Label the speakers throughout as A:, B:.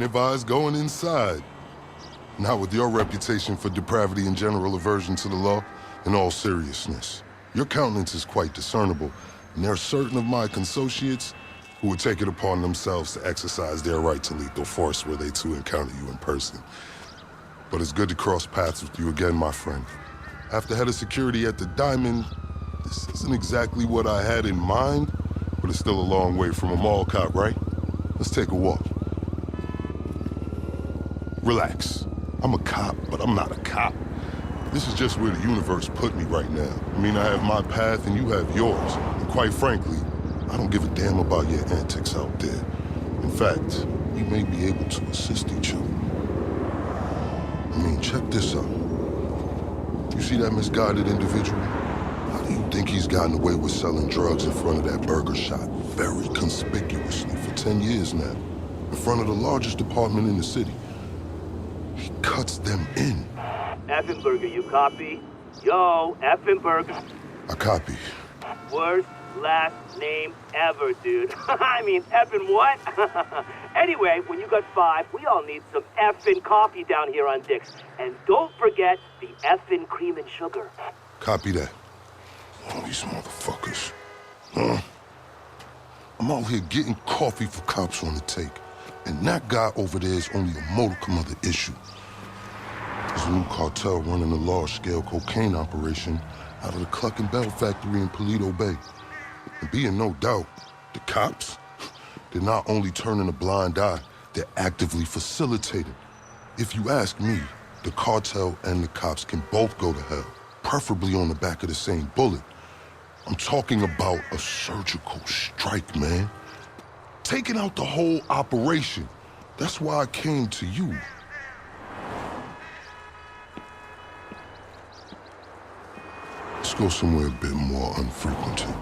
A: advise going inside. Not with your reputation for depravity and general aversion to the law. In all seriousness, your countenance is quite discernible, and there are certain of my consociates who would take it upon themselves to exercise their right to lethal force were they to encounter you in person. But it's good to cross paths with you again, my friend. After head of security at the Diamond, this isn't exactly what I had in mind, but it's still a long way from a mall cop, right? Let's take a walk. Relax. I'm a cop, but I'm not a cop. This is just where the universe put me right now. I mean, I have my path and you have yours. And quite frankly, I don't give a damn about your antics out there. In fact, we may be able to assist each other. I mean, check this out. You see that misguided individual? How do you think he's gotten away with selling drugs in front of that burger shop very conspicuously for 10 years now? In front of the largest department in the city. He cuts them in.
B: Effenberger, you copy? Yo, Effenberger.
A: I copy.
B: Worst last name ever, dude. I mean, effing what? Anyway, when you got 5, we all need some effing coffee down here on Dick's. And don't forget the effing cream and sugar.
A: Copy that. Oh, these motherfuckers. Huh? I'm out here getting coffee for cops on the take. And that guy over there is only a modicum of the issue. There's a new cartel running a large-scale cocaine operation out of the Cluckin factory in Completo Bay. And be in no doubt, the cops, they're not only turning a blind eye, they're actively facilitating. If you ask me, the cartel and the cops can both go to hell, preferably on the back of the same bullet. I'm talking about a surgical strike, man. Taking out the whole operation. That's why I came to you. Let's go somewhere a bit more unfrequented.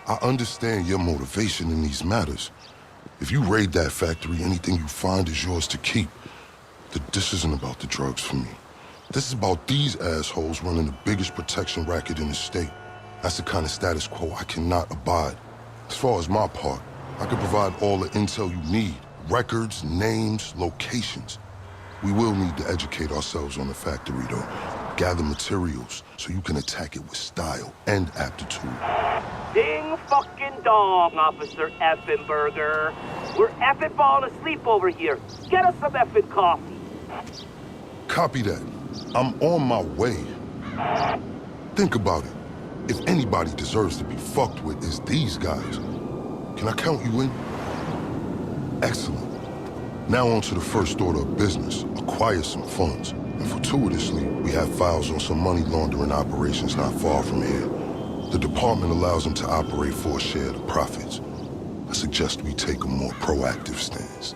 A: I understand your motivation in these matters. If you raid that factory, anything you find is yours to keep. This isn't about the drugs for me. This is about these assholes running the biggest protection racket in the state. That's the kind of status quo I cannot abide. As far as my part, I can provide all the intel you need. Records, names, locations. We will need to educate ourselves on the factory, though. Gather materials so you can attack it with style and aptitude.
B: Ding fucking dong, Officer Effenberger. We're effing falling asleep over here. Get us some effing coffee.
A: Copy that. I'm on my way. Think about it. If anybody deserves to be fucked with, it's these guys. Can I count you in? Excellent. Now on to the first order of business. Acquire some funds. And fortuitously, we have files on some money laundering operations not far from here. The department allows them to operate for a share of the profits. I suggest we take a more proactive stance.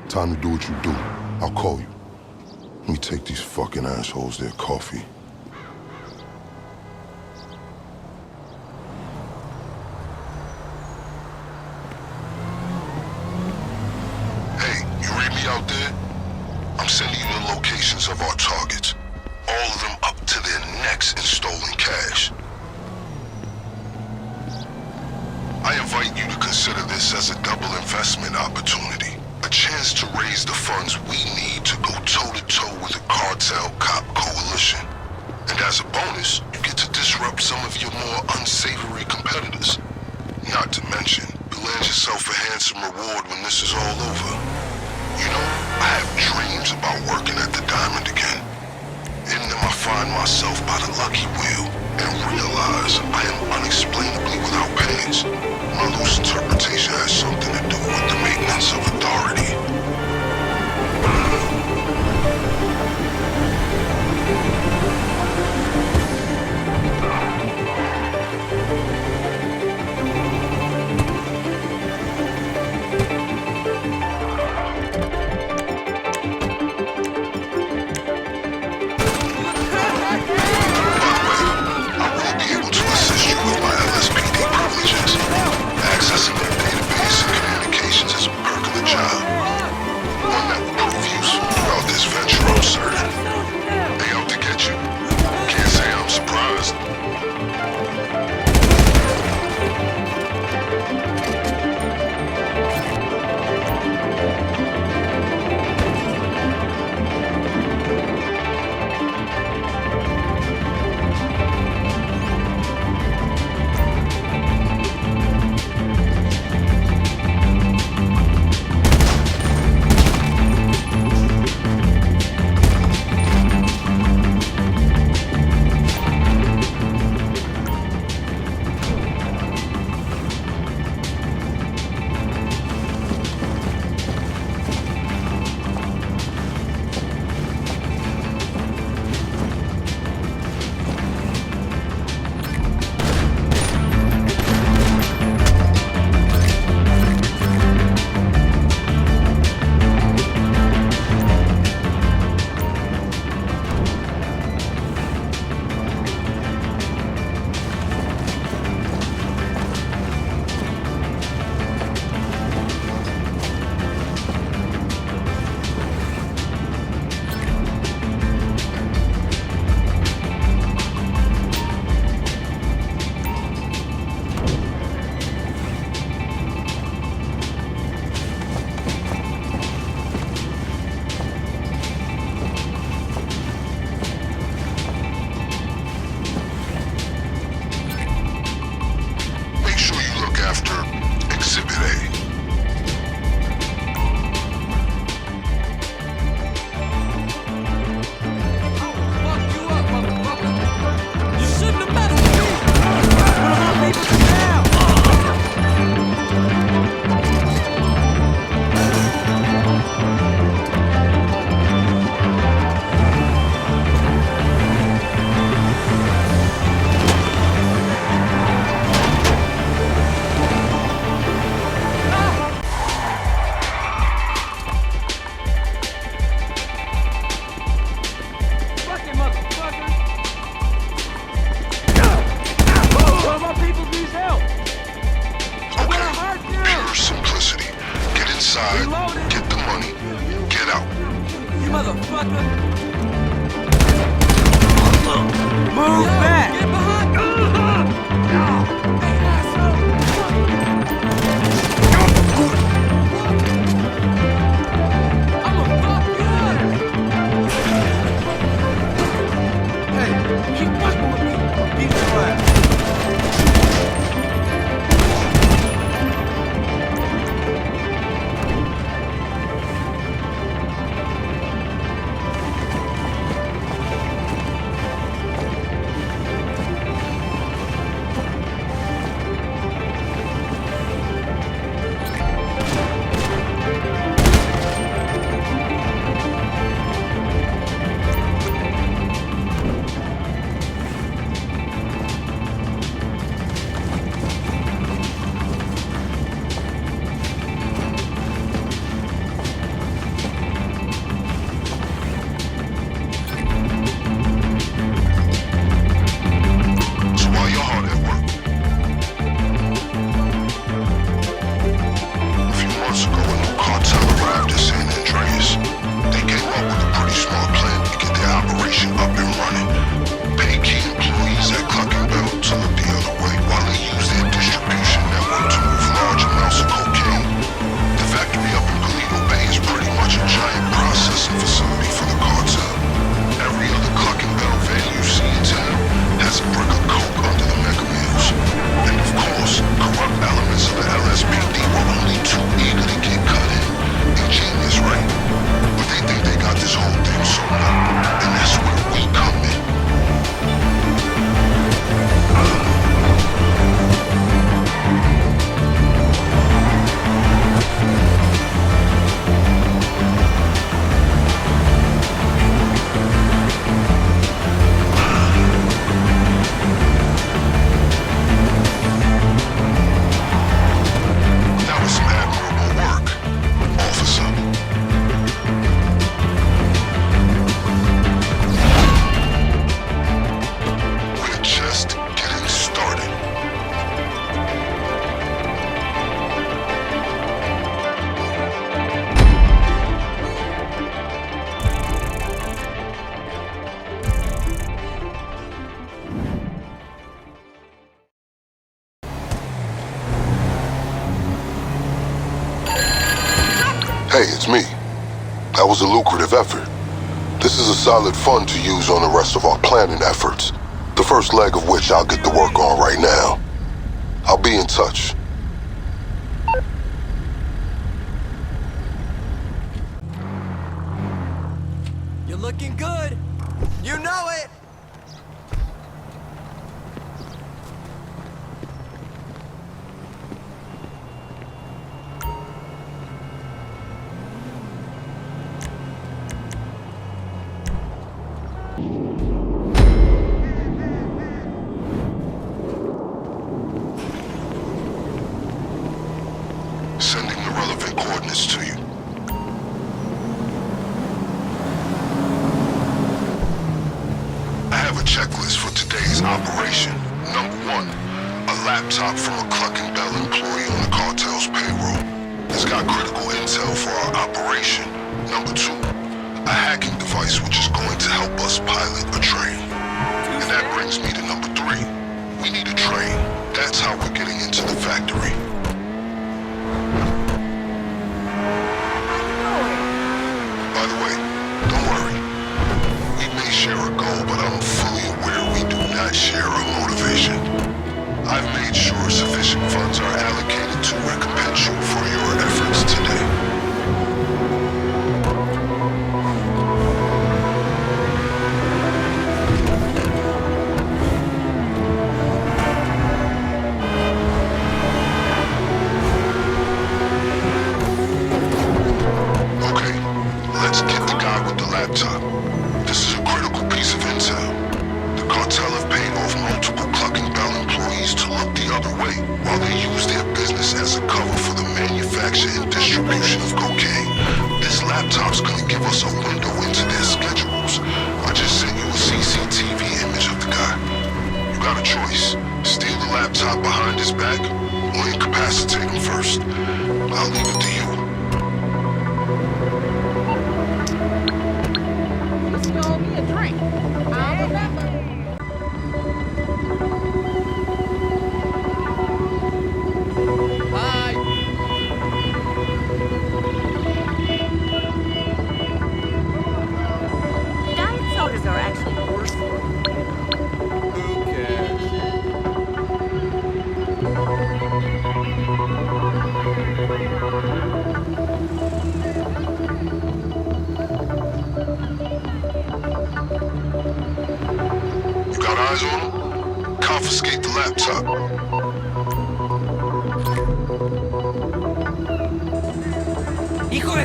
A: Time to do what you do. I'll call you. Let me take these fucking assholes their coffee. Out there, I'm sending you the locations of our targets. All of them up to their necks in stolen cash. I invite you to consider this as a double investment opportunity. A chance to raise the funds we need to go toe-to-toe with the cartel cop coalition. And as a bonus, you get to disrupt some of your more unsavory competitors. Not to mention, you'll land yourself a handsome reward when this is all over. You know, I have dreams about working at the Diamond again. In them I find myself by the lucky wheel and realize I am unexplainably without pants. My loose interpretation has something to do with the maintenance of authority. Accessing their database and communications is a perk of the job.
C: You motherfucker! Move back! Get behind! Hey, asshole! I'ma fuck you up! Hey, keep fucking with me! I'll beat your ass!
A: Hey, it's me. That was a lucrative effort. This is a solid fund to use on the rest of our planning efforts, the first leg of which I'll get to work on right now. I'll be in touch.
C: You're looking good! You know it!
A: Sending the relevant coordinates to you. I have a checklist for today's operation. Number 1, a laptop from a Cluckin employee on the cartel's payroll. It's got critical intel for our operation. Number 2, a hacking device which is going to help us pilot a train. And that brings me to number 3. We need a train. That's how we're getting into the factory. By the way, don't worry. We may share a goal, but I'm fully aware we do not share a motivation. I've made sure sufficient funds are allocated to recompense you for your efforts today. Let's get the guy with the laptop. This is a critical piece of intel. The cartel have paid off multiple Cluckin employees to look the other way while they use their business as a cover for the manufacture and distribution of cocaine. This laptop's gonna give us a window into their schedules. I just sent you a CCTV image of the guy. You got a choice. Steal the laptop behind his back or incapacitate him first. I'll leave it to you.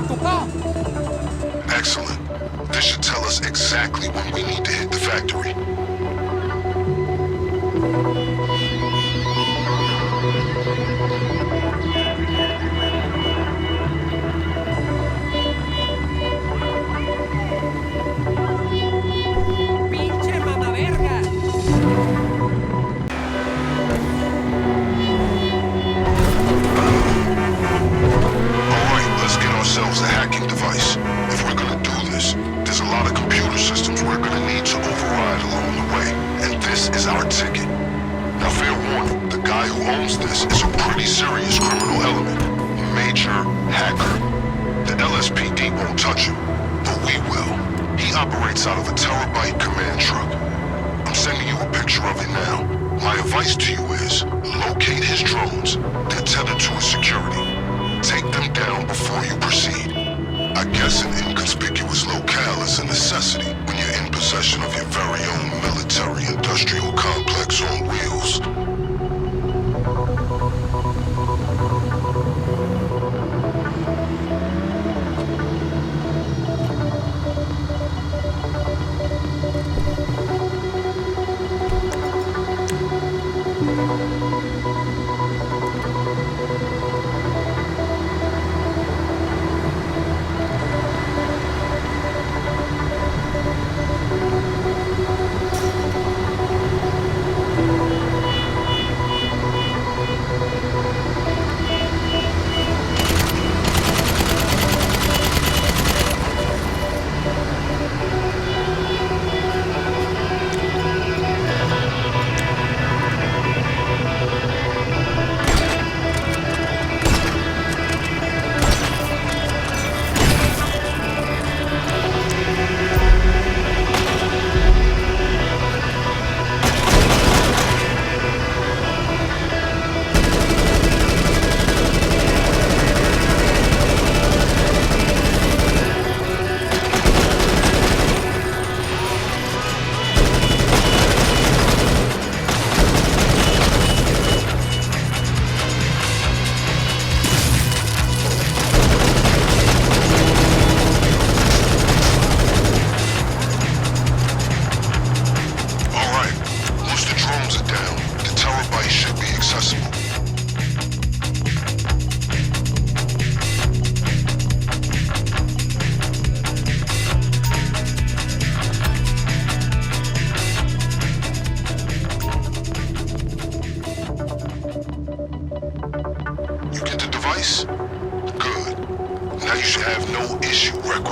C: tu car.
A: Excellent. This should tell us exactly when we need to hit the factory.
C: Pinche mamá verga.
A: Alright, let's get ourselves a hacking device. If we're gonna do this, there's a lot of computer systems we're gonna need to override along the way, and this is our ticket. Now, fair warning, the guy who owns this is a pretty serious criminal element. Major hacker. The LSPD won't touch him, but we will. He operates out of a terabyte command truck. I'm sending you a picture of it now. My advice to you is, locate his drones. They're tethered to his security. Take them down before you proceed. I guess an inconspicuous locale is a necessity when you're in possession of your very own military-industrial complex on wheels.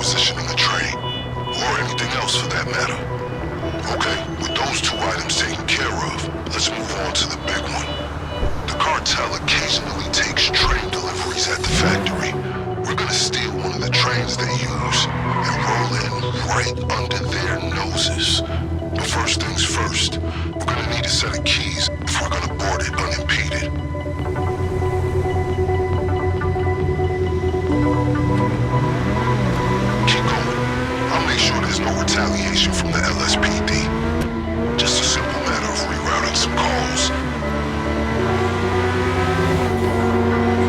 A: requisitioning a train, or anything else for that matter. Okay, with those two items taken care of, let's move on to the big one. The cartel occasionally takes train deliveries at the factory. We're gonna steal one of the trains they use and roll in right under their noses. But first things first, we're gonna need a set of keys if we're gonna board it unimpeded. Keep going. I'll make sure there's no retaliation from the LSPD. Just a simple matter of rerouting some calls.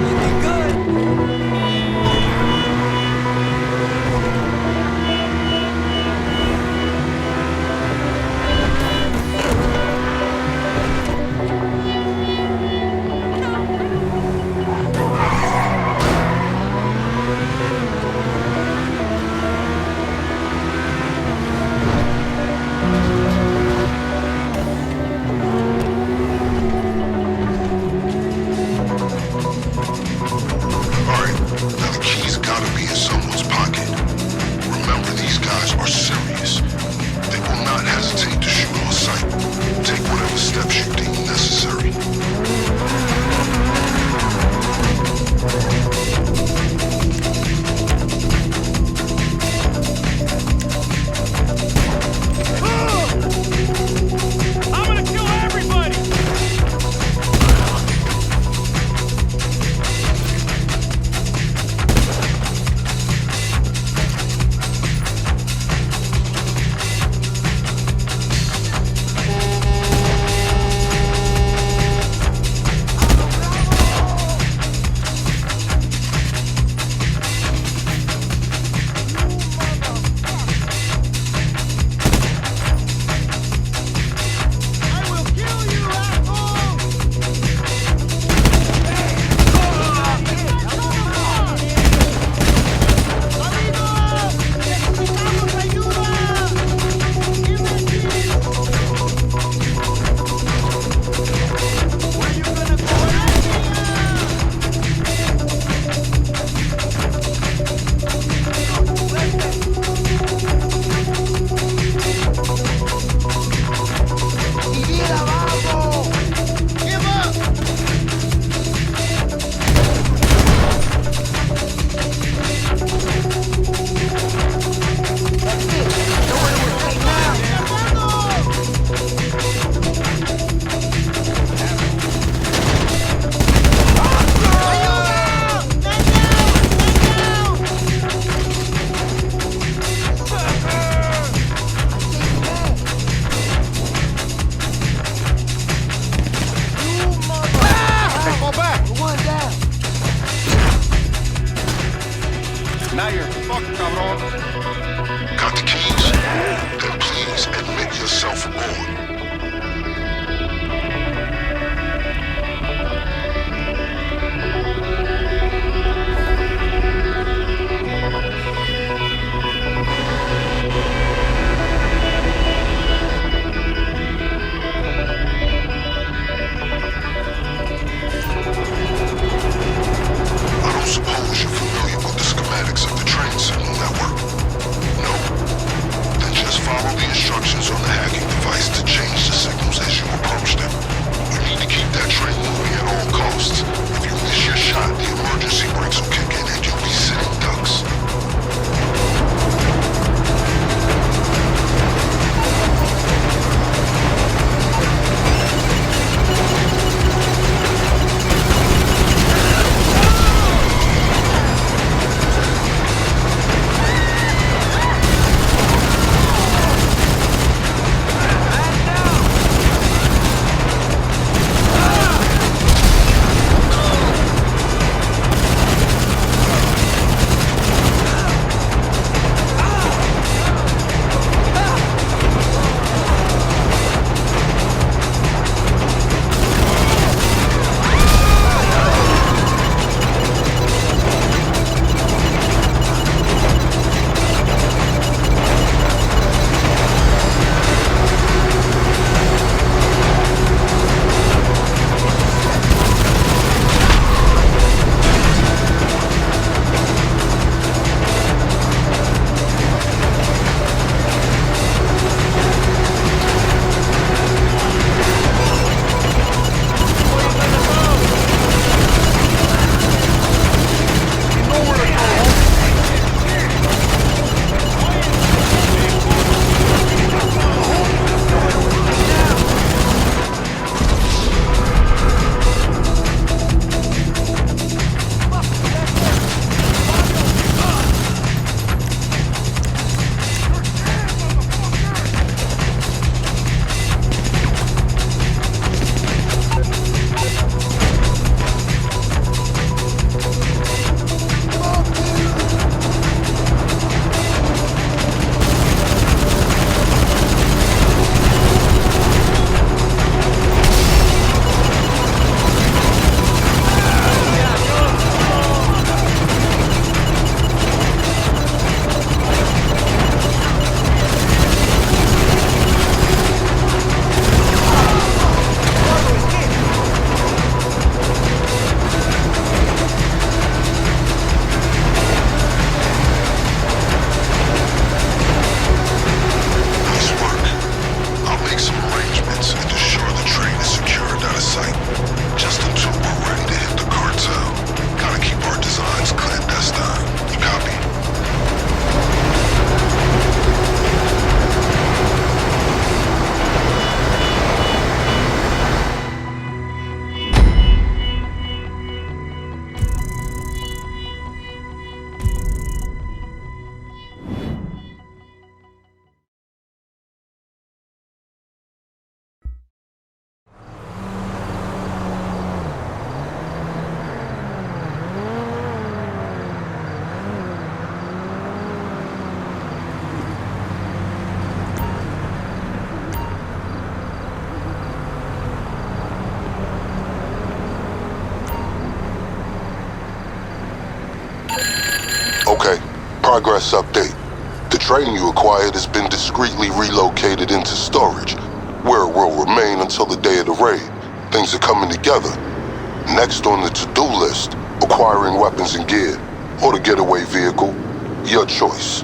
C: Looking good.
A: Got the keys? Then please admit yourself aboard. I don't suppose you're familiar with the schematics of the train signal network? No? Then just follow the instructions on the hacking device to change the signals as you approach them. You need to keep that train moving at all costs. If you miss your shot, the emergency brakes will kick in and you'll be sitting ducks. Okay, progress update. The train you acquired has been discreetly relocated into storage, where it will remain until the day of the raid. Things are coming together. Next on the to-do list, acquiring weapons and gear, or the getaway vehicle. Your choice.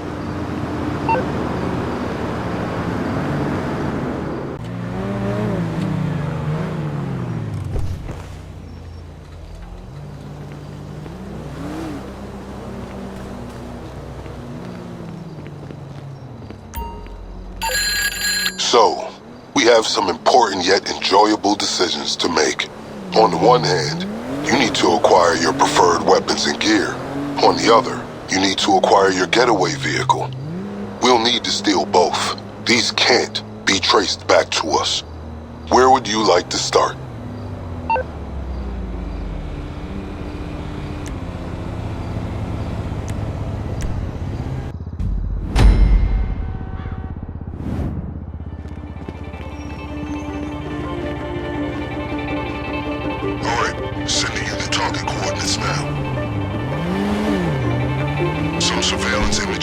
A: So, we have some important yet enjoyable decisions to make. On the one hand, you need to acquire your preferred weapons and gear. On the other, you need to acquire your getaway vehicle. We'll need to steal both. These can't be traced back to us. Where would you like to start?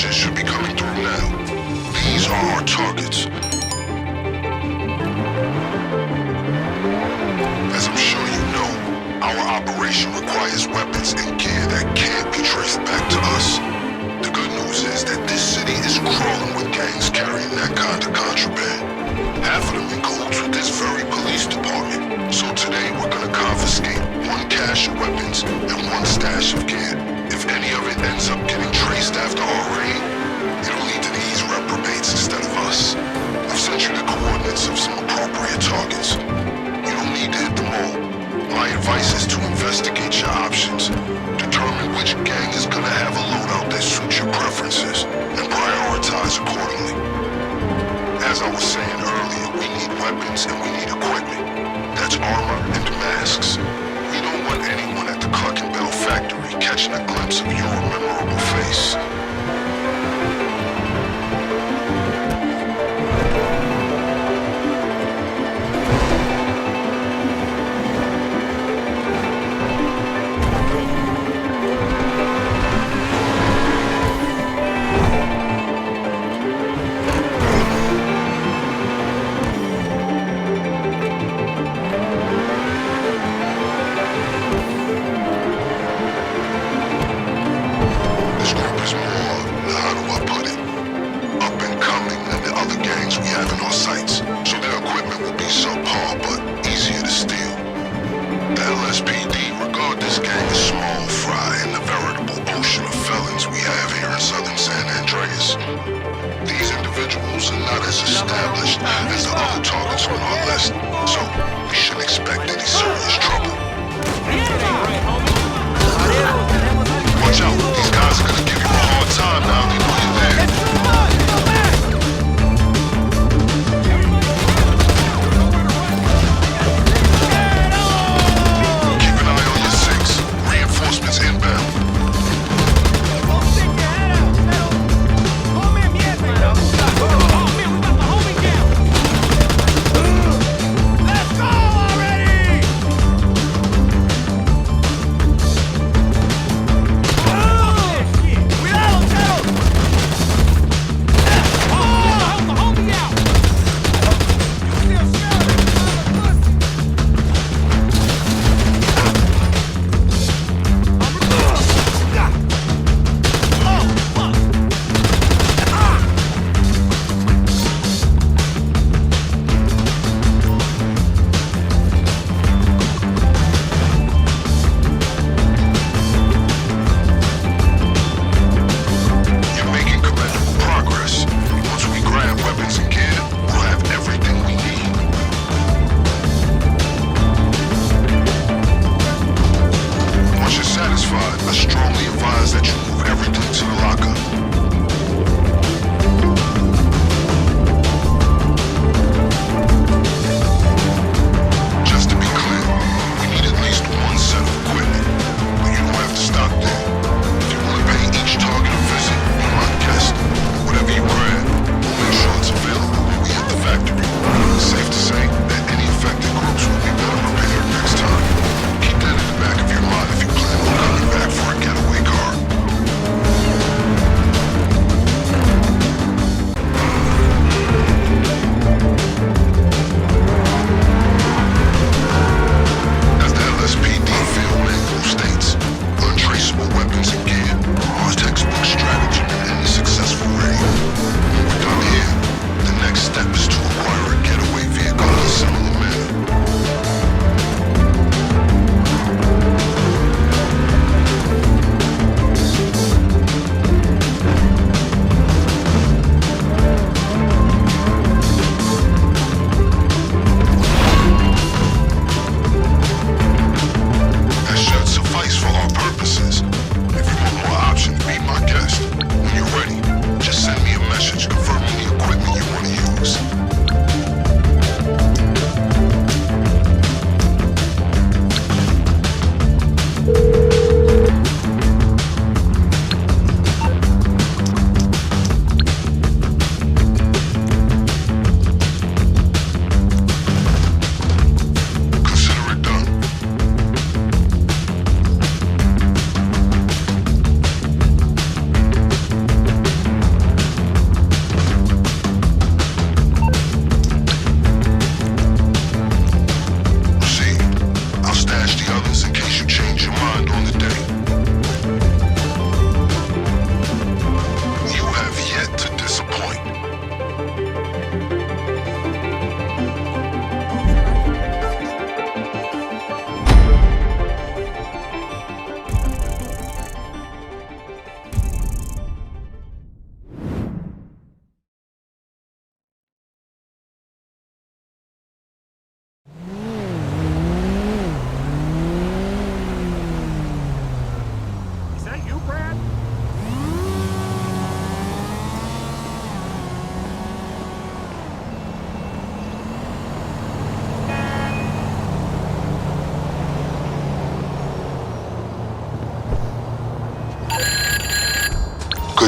A: messages should be coming through now. These are our targets. As I'm sure you know, our operation requires weapons and gear that can't be traced back to us. The good news is that this city is crawling with gangs carrying that kind of contraband. Half of them in cahoots with this very police department. So today we're gonna confiscate one cache of weapons and one stash of gear. If any of it ends up getting traced after our raid, it'll lead to these reprobates instead of us. I've sent you the coordinates of some appropriate targets. You don't need to hit them all. My advice is to investigate your options, determine which gang is gonna have a loadout that suits your preferences, and prioritize accordingly. As I was saying earlier, we need weapons and we need equipment. That's armor and masks. We don't want anyone at the Cluckin factory catching a glimpse of your memorable face. Established as the other targets on our list, so we shouldn't expect any serious trouble. Watch out, these guys are gonna give you a hard time now they know you're there. Keep an eye on your six. Reinforcements inbound.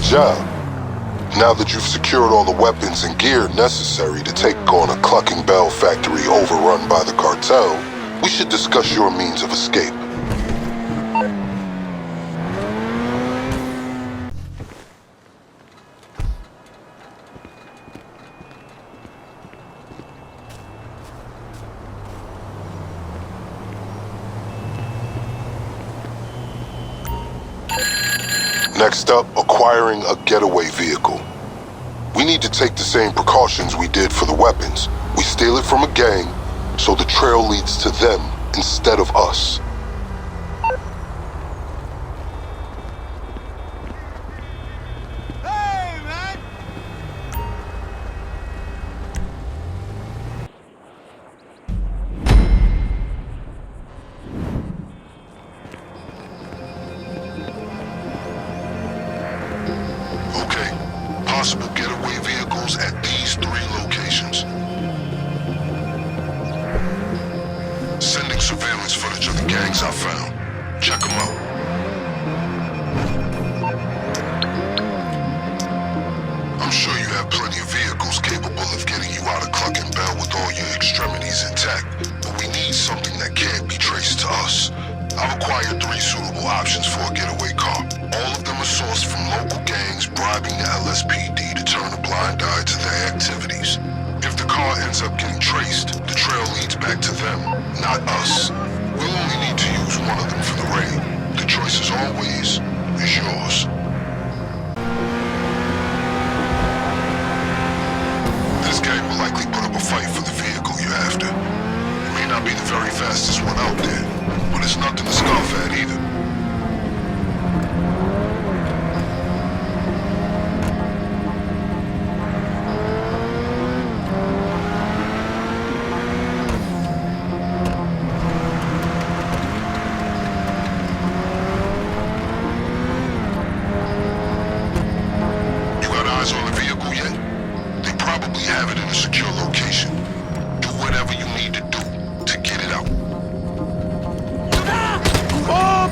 A: job. Now that you've secured all the weapons and gear necessary to take on a Cluckin Bell factory overrun by the cartel, we should discuss your means of escape. Next up, acquiring a getaway vehicle. We need to take the same precautions we did for the weapons. We steal it from a gang, so the trail leads to them instead of us.
C: Hey, man!
A: Okay, possible getaway vehicles at these 3 locations. Sending surveillance footage of the gangs I found. Check them out. I'm sure you have plenty of vehicles capable of getting you out of Cluckin Bell with all your extremities intact, but we need something that can't be traced to us. I've acquired 3 suitable options for a getaway car. All of them are sourced from local gangs bribing the LSPD to turn a blind eye to their activities. If the car ends up getting traced, the trail leads back to them, not us. We'll only need to use one of them for the raid. The choice, as always, is yours. This gang will likely put up a fight for the vehicle you're after. It may not be the very fastest one out there, but it's nothing to scoff at either. You got eyes on the vehicle yet? They probably have it in a secure location. Do whatever you need to do to get it out.
C: Oh,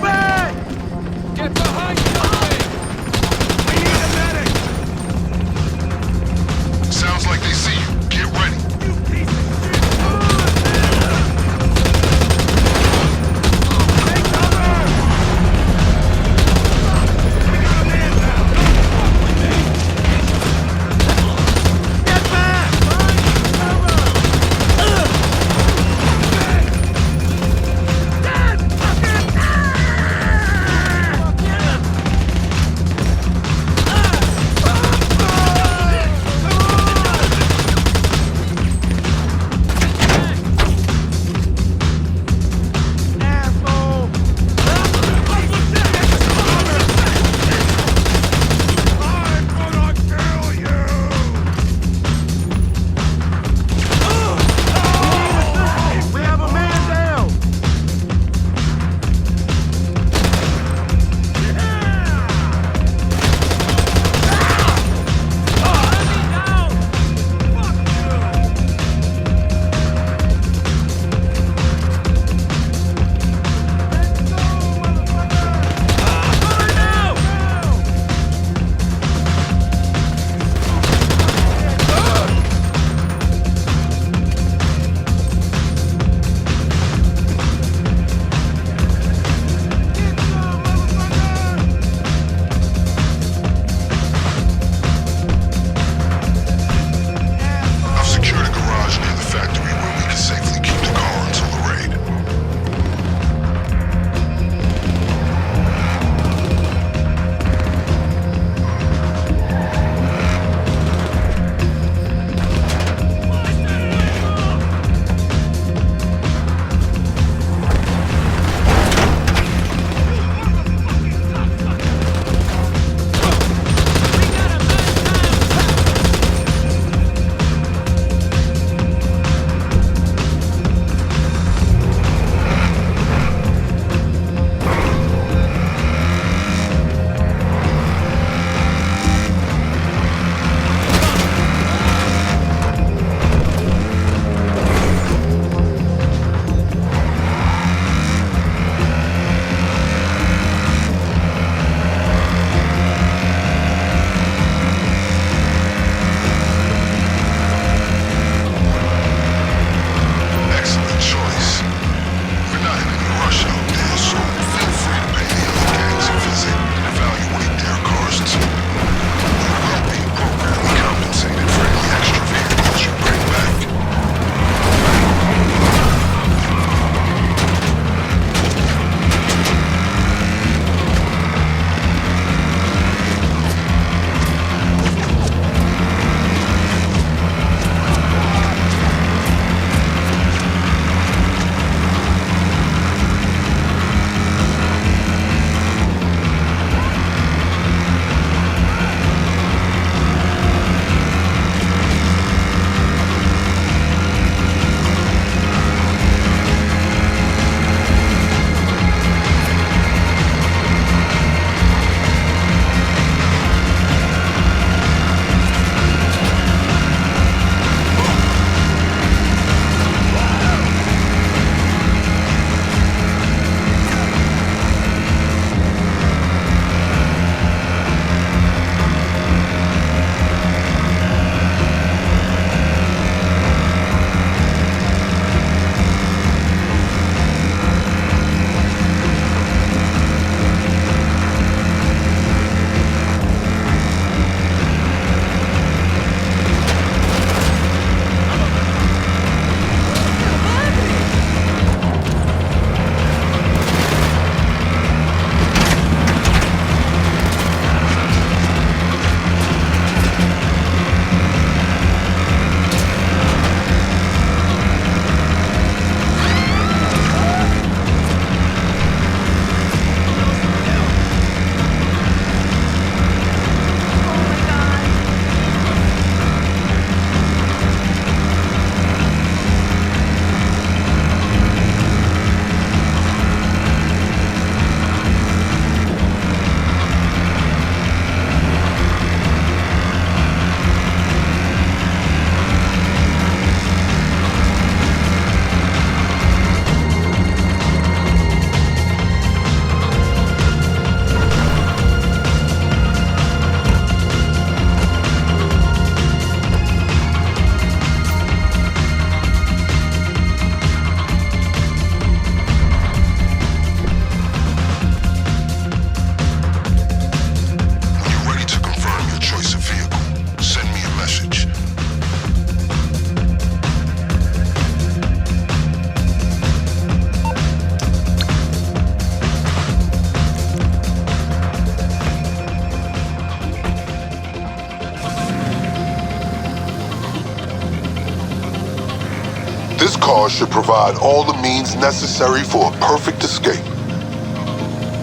A: card should provide all the means necessary for a perfect escape.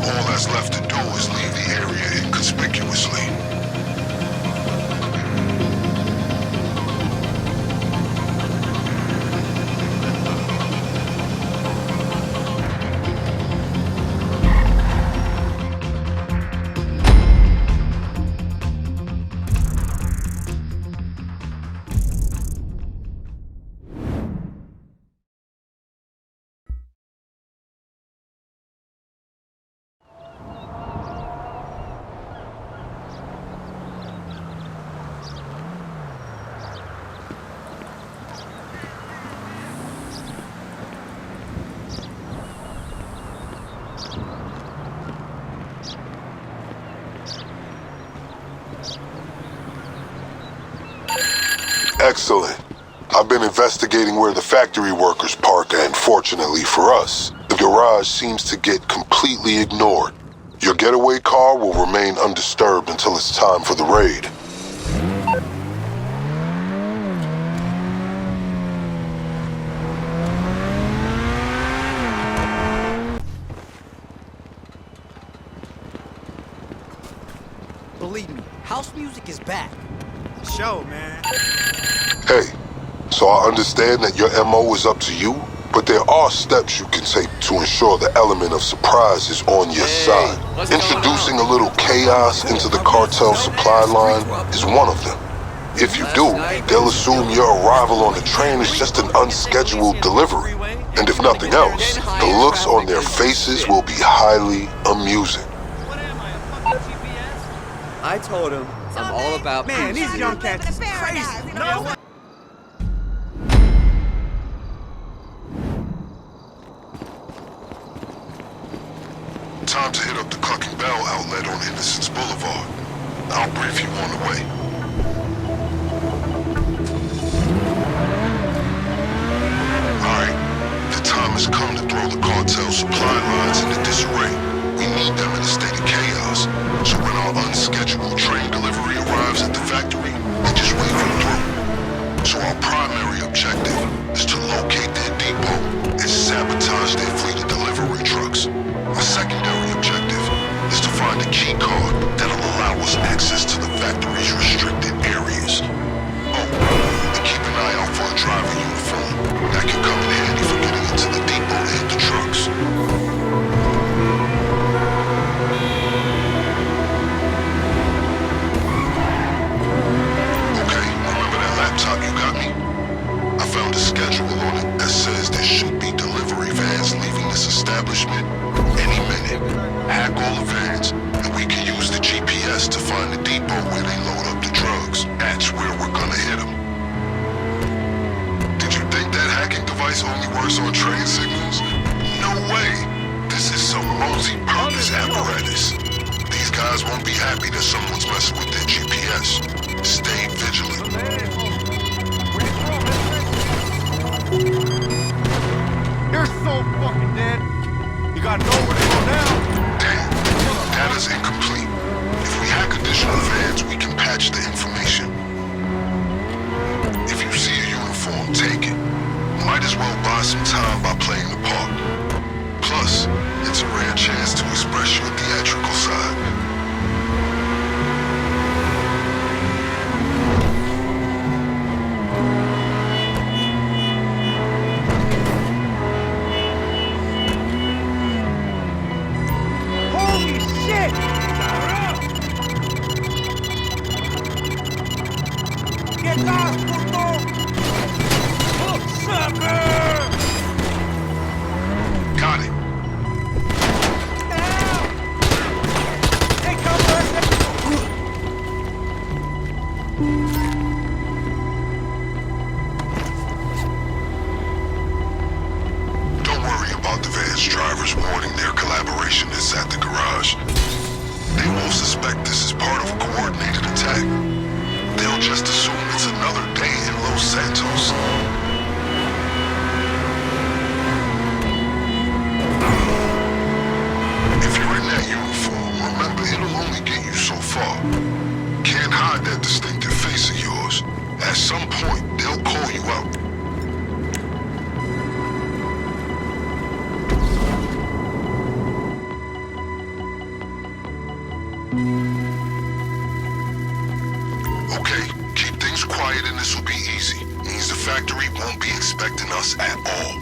A: All that's left to do is leave the area inconspicuously. Excellent. I've been investigating where the factory workers park, and fortunately for us, the garage seems to get completely ignored. Your getaway car will remain undisturbed until it's time for the raid.
C: Believe me, house music is back. Show, man.
A: Hey, so I understand that your MO is up to you, but there are steps you can take to ensure the element of surprise is on your side. Introducing a little chaos into the cartel supply line is one of them. If you do, they'll assume your arrival on the train is just an unscheduled delivery. And if nothing else, the looks on their faces will be highly amusing.
D: I told him I'm all about
C: Man,
D: peace,
C: these
D: dude.
C: young cats is crazy. No.
A: Time to hit up the Cluckin outlet on Innocence Boulevard. I'll brief you on the way. Alright, the time has come to throw the cartel supply lines into disarray. We need them in a state of chaos, so when our unscheduled train delivery arrives at the factory, they just wave them through. So our primary objective is to locate their depot and sabotage their fleet of delivery trucks. Our secondary objective is to find a key card that'll allow us access to the factory's restricted areas. Oh, and keep an eye out for a driver uniform. That can come in handy for getting into the depot to hit the trucks. Okay, remember that laptop you got me? I found a schedule on it that says there should be delivery vans leaving this establishment any minute. Hack all the vans, and we can use the GPS to find the depot where they load up the drugs. That's where we're gonna hit them. Did you think that hacking device only works on train signals? No way! This is some multi-purpose apparatus. These guys won't be happy that someone's messing with their GPS. Stay vigilant.
C: You're so fucking dead. You gotta know where they go now.
A: Damn, data's incomplete. If we hack additional vans, we can patch the information. If you see a uniform, take it. Might as well buy some time by playing the part. Plus, it's a rare chance to express your theatrical side.
C: Holy shit! Get lost, puto! Sucker!
A: Got it.
C: Hey, come
A: Don't worry about the van's drivers warning their collaboration is at the garage. They won't suspect this is part of a coordinated attack. They'll just assume it's another day in Los Santos. If you're in that uniform, remember it'll only get you so far. Can't hide that distinctive face of yours. At some point, they'll call you out. Okay, keep things quiet and this will be easy. Means the factory won't be expecting us at all.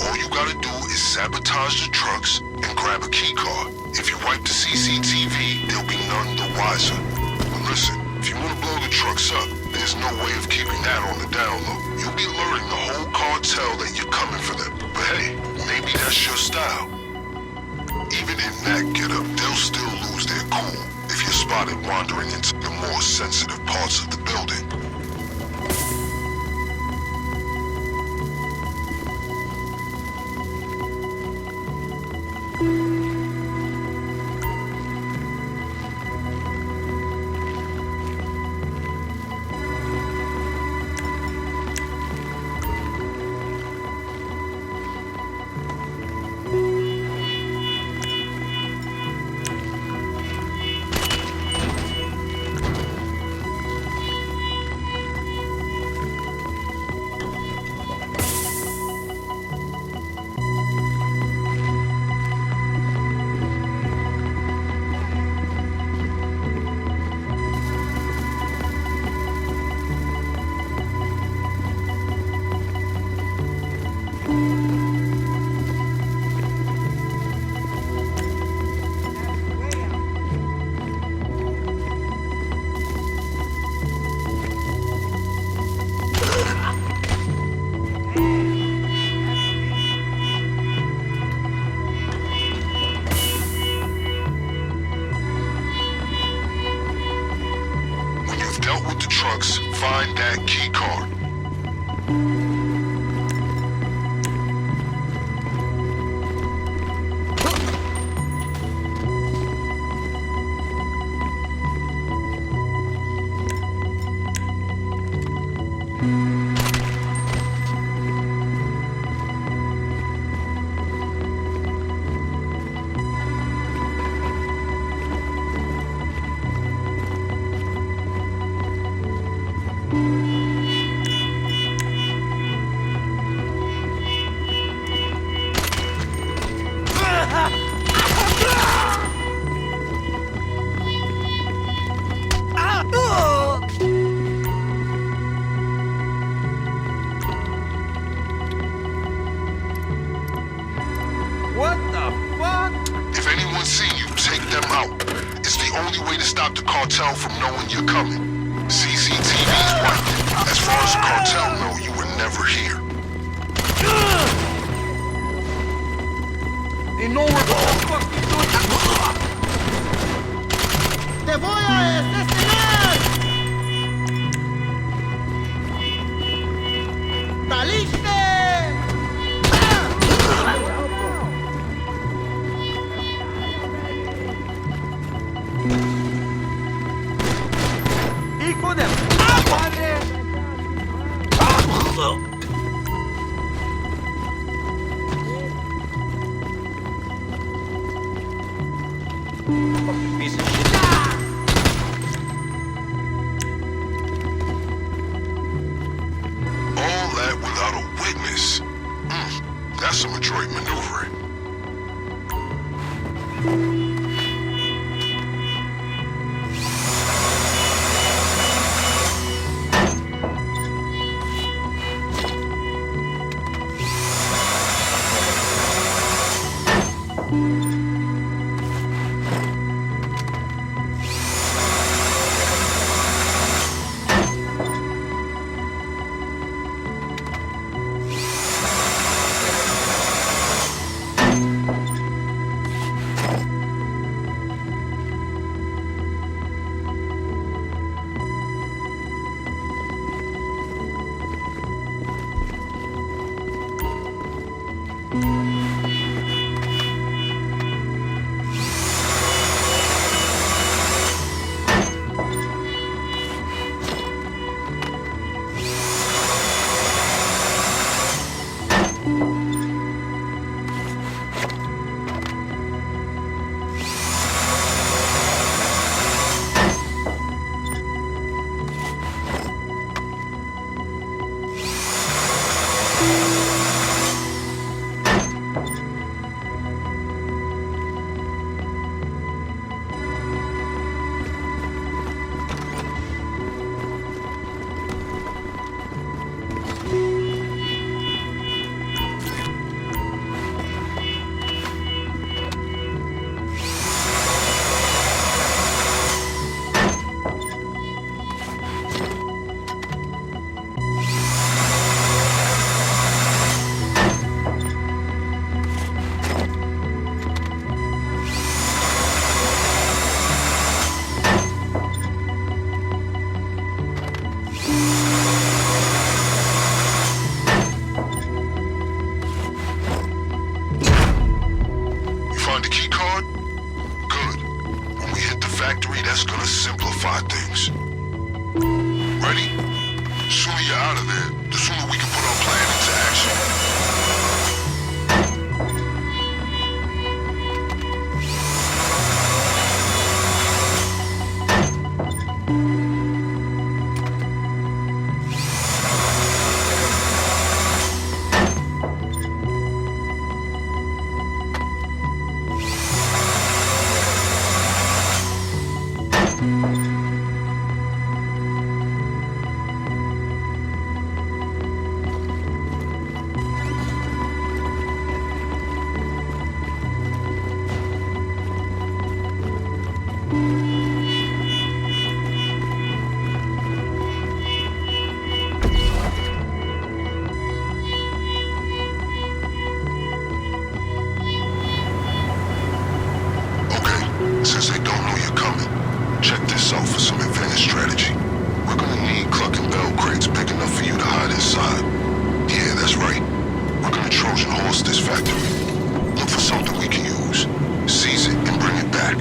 A: All you gotta do is sabotage the trucks and grab a key card. If you wipe the CCTV, there'll be none the wiser. But listen, if you wanna blow the trucks up, there's no way of keeping that on the down low. You'll be alerting the whole cartel that you're coming for them. But hey, maybe that's your style. Even in that getup, they'll still lose their cool if you're spotted wandering into the more sensitive parts of the building. Dealt with the trucks, find that key card.
C: What the fuck?
A: If anyone's seen you, take them out. It's the only way to stop the cartel from knowing you're coming. CCTV's wiped. As far as the cartel know, you were never here.
C: They know we're going to fuck you doing. ¡Te voy a asesinar! ¡Saliste! ¡Hijo de madre! Fucking piece of shit.
A: All that without a witness. That's some adroit maneuvering. ready? The sooner you're out of there, the sooner we can put our plan into action. Since they don't know you're coming, check this out for some advanced strategy. We're gonna need Cluckin bell crates big enough for you to hide inside. Yeah, that's right. We're gonna Trojan horse this factory. Look for something we can use. Seize it and bring it back.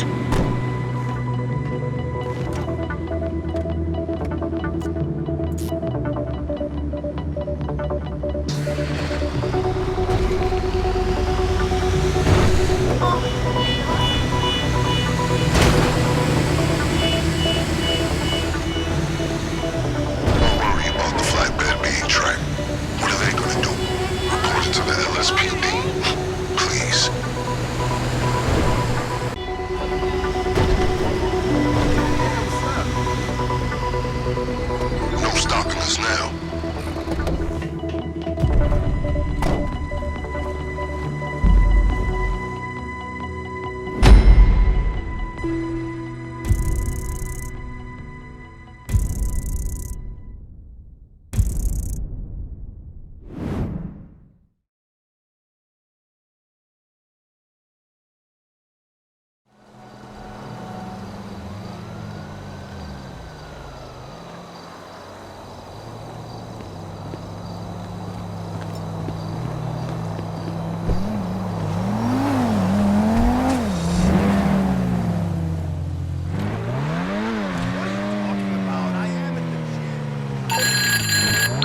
A: No stopping us now.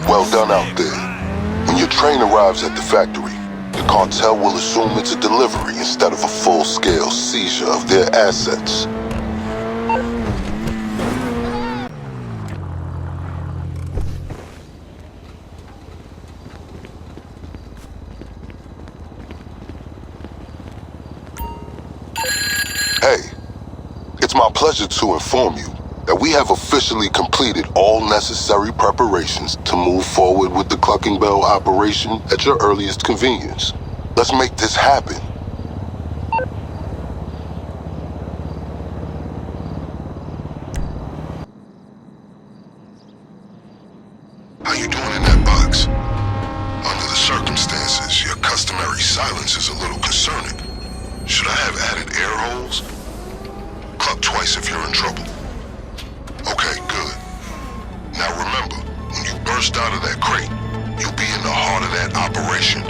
A: Well done out there. When your train arrives at the factory, the cartel will assume it's a delivery instead of a full-scale seizure of their assets. Hey, it's my pleasure to inform you that we have officially completed all necessary preparations to move forward with the Cluckin Bell operation at your earliest convenience. Let's make this happen. How you doing in that box? Under the circumstances, your customary silence is a little concerning. Should I have added air holes? Cluck twice if you're in trouble. Okay, good. Now remember, when you burst out of that crate, you'll be in the heart of that operation.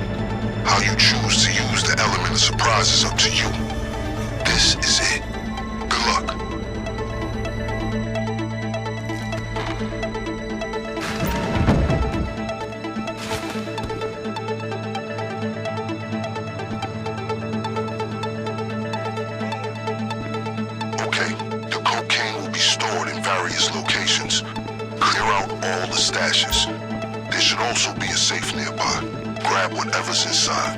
A: How you choose to use the element of surprise is up to you. This is it. Good luck. Okay, the cocaine will be stored in various locations. Clear out all the stashes. There should also be a safe nearby. Grab whatever's inside.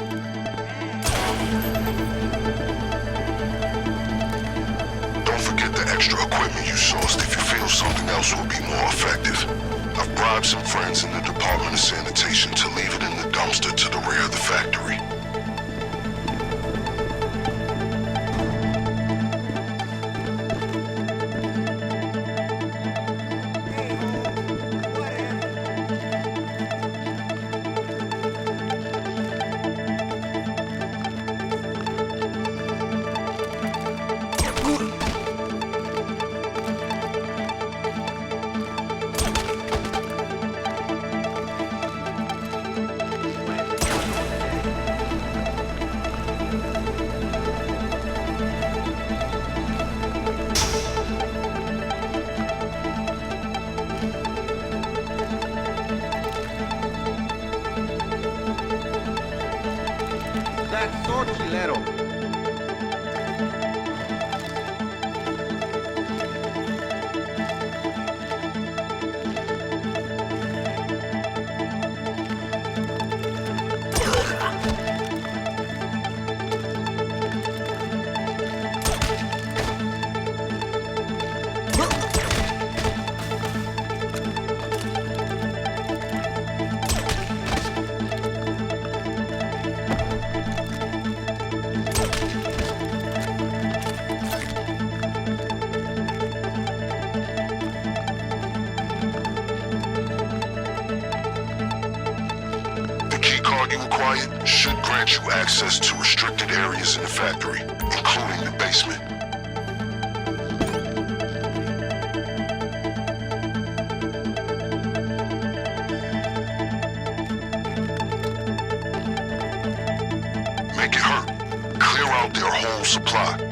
A: Don't forget the extra equipment you sourced if you feel something else will be more effective. I've bribed some friends in the Department of Sanitation to leave it in the dumpster to the rear of the factory.
E: that Sorchilero?
A: The key card you acquired should grant you access to restricted areas in the factory, including the basement. Make it hurt. Clear out their whole supply.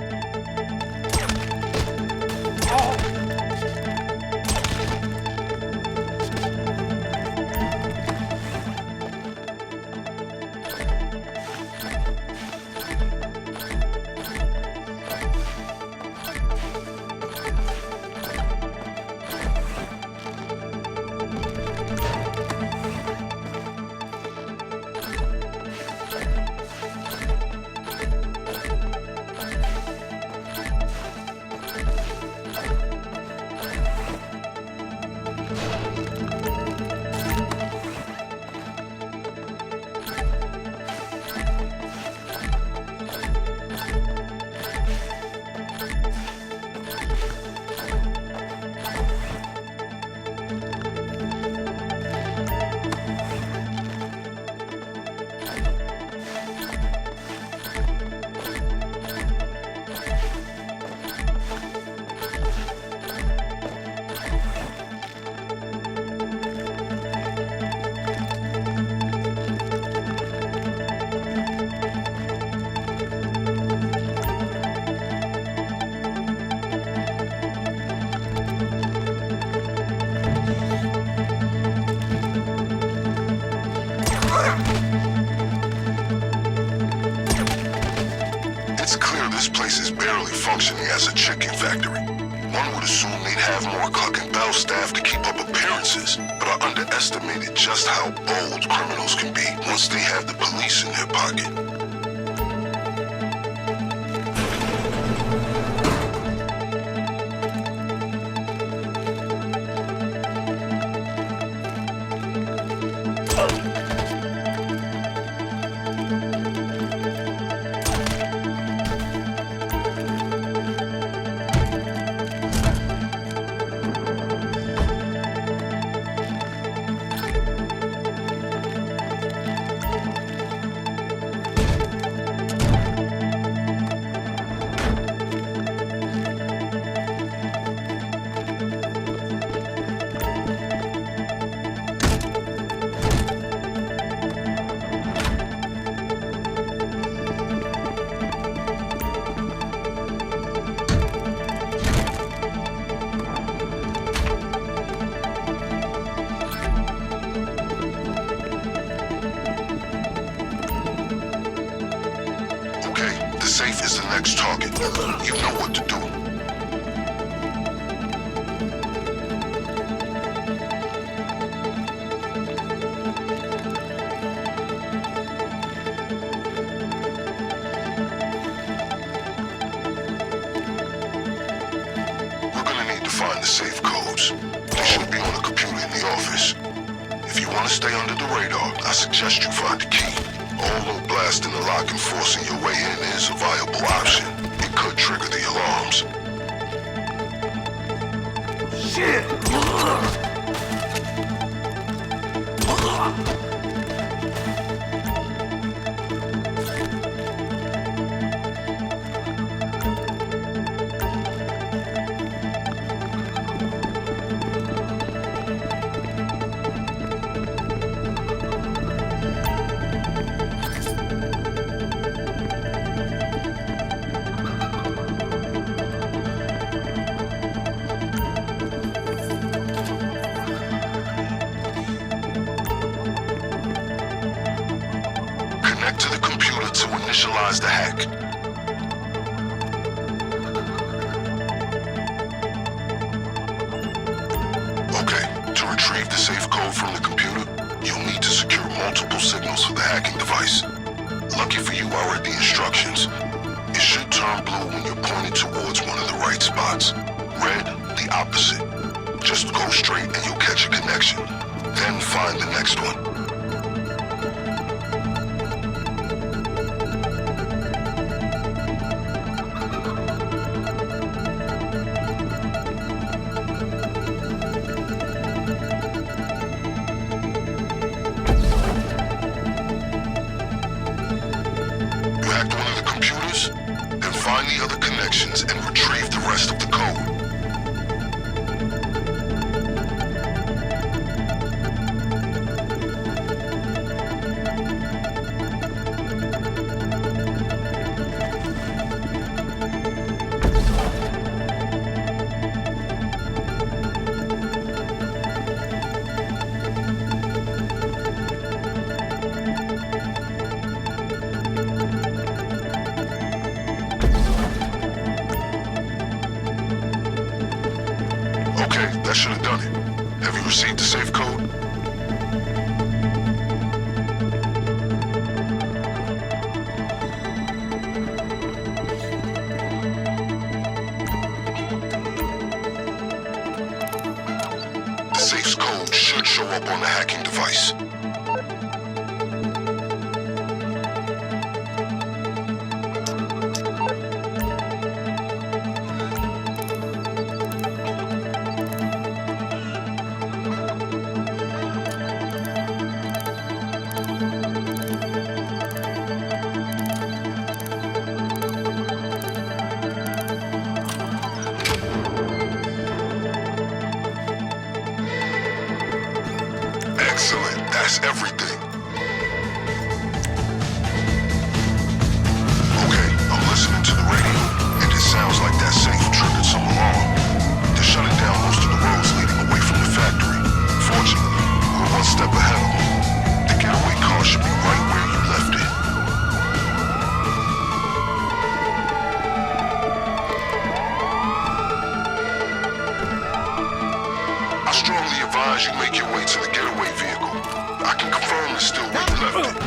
A: It's clear this place is barely functioning as a chicken factory. One would assume they'd have more Cluckin Bell staff to keep up appearances, but I underestimated just how bold criminals can be once they have the police in their pocket. The safe is the next target. You know what to do. We're gonna need to find the safe codes. They should be on a computer in the office. If you want to stay under the radar, I suggest you find the key. Although blasting the lock and forcing your way in is a viable option, it could trigger the alarms.
B: Shit!
A: initialize the hack. Okay, to retrieve the safe code from the computer, you'll need to secure multiple signals for the hacking device. Lucky for you, I read the instructions. It should turn blue when you're pointed towards one of the right spots. Red, the opposite. Just go straight and you'll catch a connection. Then find the next one. You hacked one of the computers? Then find the other connections and retrieve the rest of the code. Okay, that should have done it. Have you received the safe code? The safe's code should show up on the hacking device. Excellent. That's everything. Okay, I'm listening to the radio, and it sounds like that safe triggered some alarm. They're shutting down most of the roads leading away from the factory. Fortunately, we're one step ahead of them. The getaway car should be right where you left it. I strongly advise you make your way to the getaway vehicle. I can confirm it's still where you left it.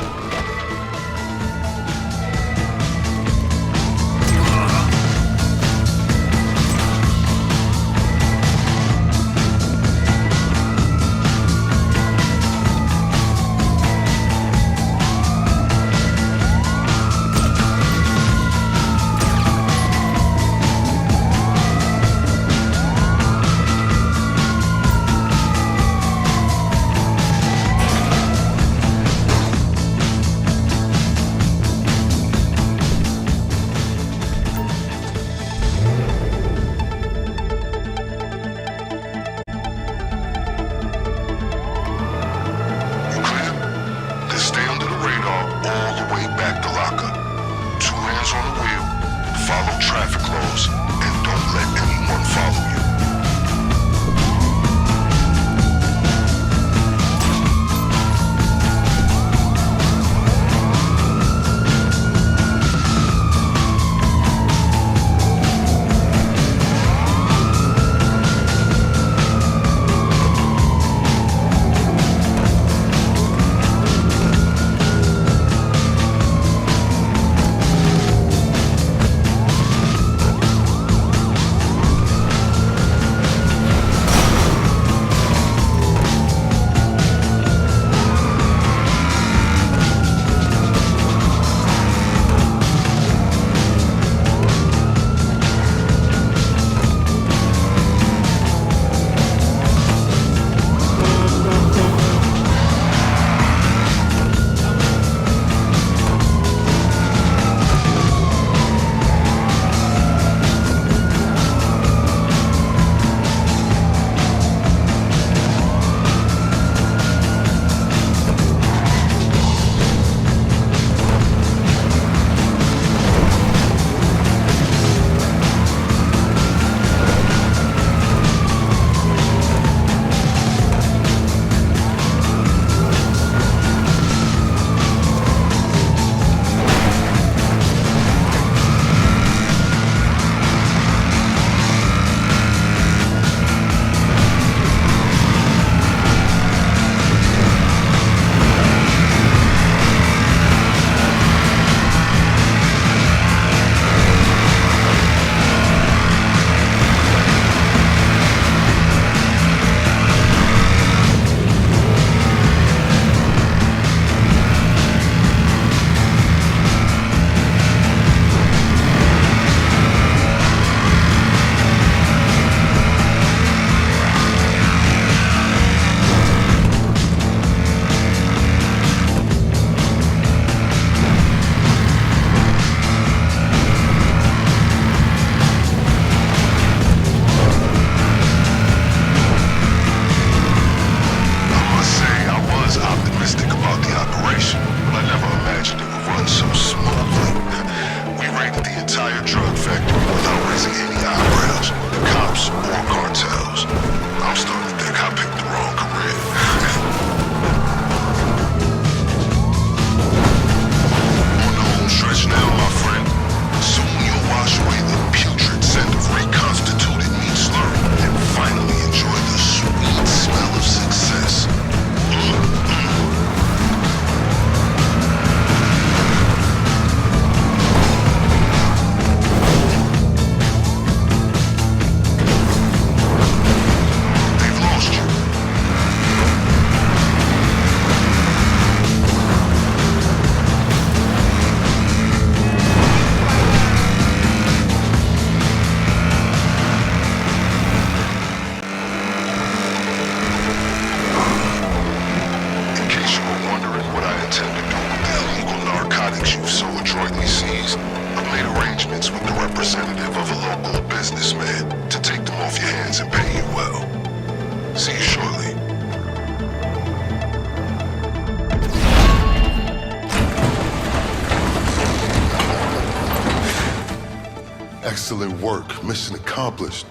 A: Excellent work. Mission accomplished.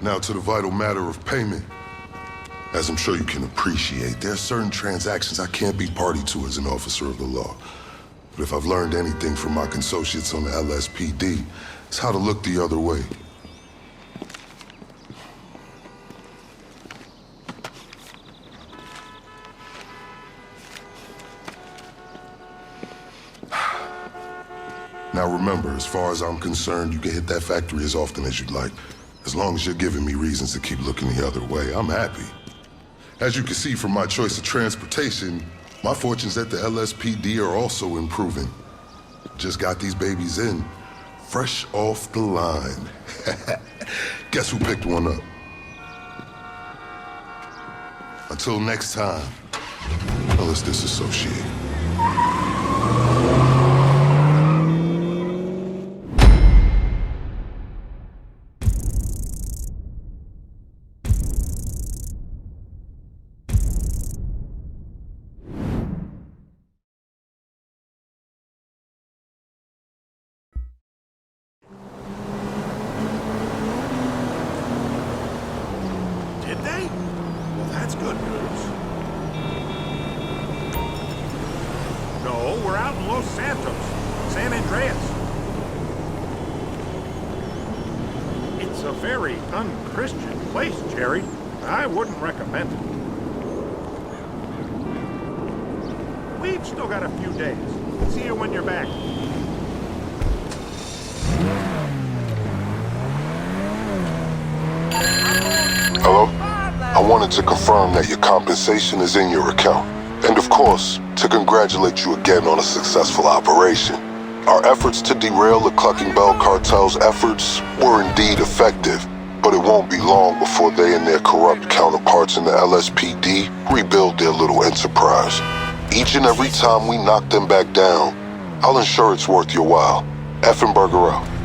A: Now to the vital matter of payment. As I'm sure you can appreciate, there are certain transactions I can't be party to as an officer of the law. But if I've learned anything from my associates on the LSPD, it's how to look the other way. Now remember, as far as I'm concerned, you can hit that factory as often as you'd like. As long as you're giving me reasons to keep looking the other way, I'm happy. As you can see from my choice of transportation, my fortunes at the LSPD are also improving. Just got these babies in, fresh off the line. Guess who picked one up? Until next time, let's disassociate.
E: Did they? Well, that's good news. No, we're out in Los Santos, San Andreas. It's a very unchristian place, Jerry. I wouldn't recommend it. We've still got a few days. See you when you're back.
A: Hello? I wanted to confirm that your compensation is in your account. And of course, to congratulate you again on a successful operation. Our efforts to derail the Cluckin Bell cartel's efforts were indeed effective, but it won't be long before they and their corrupt counterparts in the LSPD rebuild their little enterprise. Each and every time we knock them back down, I'll ensure it's worth your while. Effenberger out.